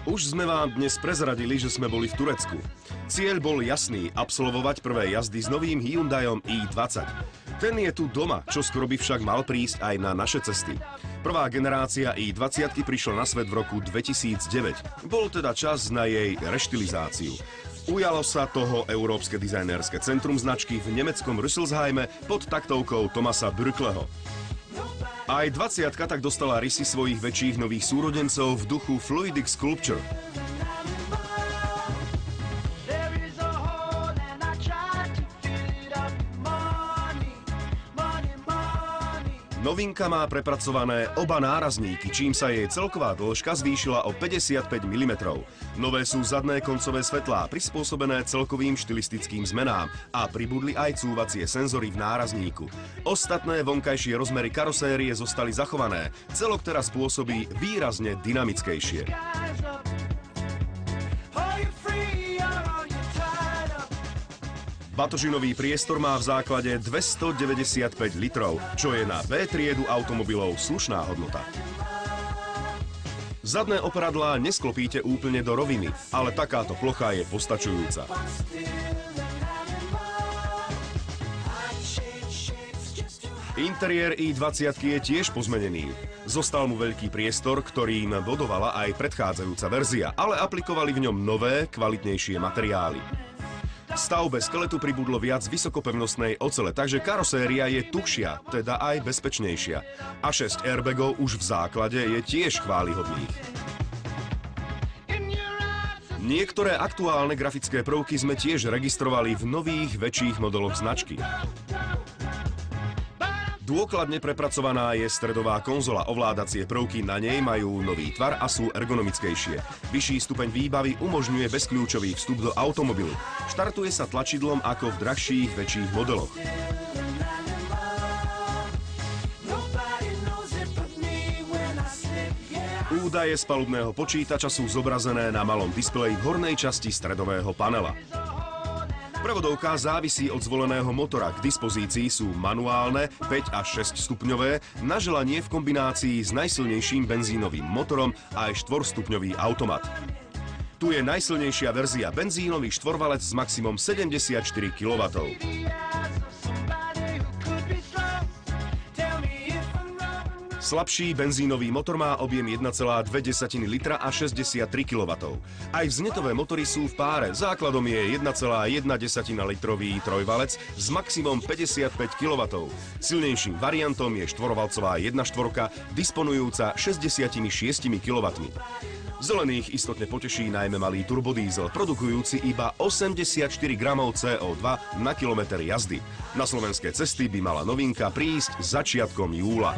Už sme vám dnes prezradili, že sme boli v Turecku. Cieľ bol jasný, absolvovať prvé jazdy s novým Hyundaiom i20. Ten je tu doma, čo skoro by však mal prísť aj na naše cesty. Prvá generácia i20 prišla na svet v roku 2009. Bol teda čas na jej reštilizáciu. Ujalo sa toho Európske dizajnerské centrum značky v nemeckom Rüsselsheime pod taktovkou Thomasa Brückleho. Aj 20-ka tak dostala rysy svojich väčších nových súrodencov v duchu Fluidic Sculpture. Novinka má prepracované oba nárazníky, čím sa jej celková dĺžka zvýšila o 55 mm. Nové sú zadné koncové svetlá, prispôsobené celkovým štilistickým zmenám a pribudli aj cúvacie senzory v nárazníku. Ostatné vonkajšie rozmery karosérie zostali zachované. Celok teraz pôsobí výrazne dynamickejšie. Batožinový priestor má v základe 295 litrov, čo je na B triedu automobilov slušná hodnota. Zadné operadlá nesklopíte úplne do roviny, ale takáto plocha je postačujúca. Interiér i20 je tiež pozmenený. Zostal mu veľký priestor, ktorým bodovala aj predchádzajúca verzia, ale aplikovali v ňom nové, kvalitnejšie materiály. V stavbe skeletu pribudlo viac vysokopevnostnej ocele, takže karoséria je tuhšia, teda aj bezpečnejšia. A 6 airbagov už v základe je tiež chválihodných. Niektoré aktuálne grafické prvky sme tiež registrovali v nových, väčších modeloch značky. Dôkladne prepracovaná je stredová konzola, ovládacie prvky na nej majú nový tvar a sú ergonomickejšie. Vyšší stupeň výbavy umožňuje bezkľúčový vstup do automobilu. Štartuje sa tlačidlom ako v drahších, väčších modeloch. Údaje z palubného počítača sú zobrazené na malom displeji v hornej časti stredového panela. Prevodovka závisí od zvoleného motora. K dispozícii sú manuálne 5 až 6 stupňové, na želanie v kombinácii s najsilnejším benzínovým motorom a aj 4-stupňový automat. Tu je najsilnejšia verzia, benzínový štvorvalec s maximum 74 kW. Slabší benzínový motor má objem 1,2 litra a 63 kW. Aj vznetové motory sú v páre. Základom je 1,1 litrový trojvalec s maximum 55 kW. Silnejším variantom je štvorvalcová 1.4, disponujúca 66 kW. Zelených istotne poteší najmä malý turbodízel, produkujúci iba 84 gramov CO2 na kilometr jazdy. Na slovenské cesty by mala novinka prísť začiatkom júla.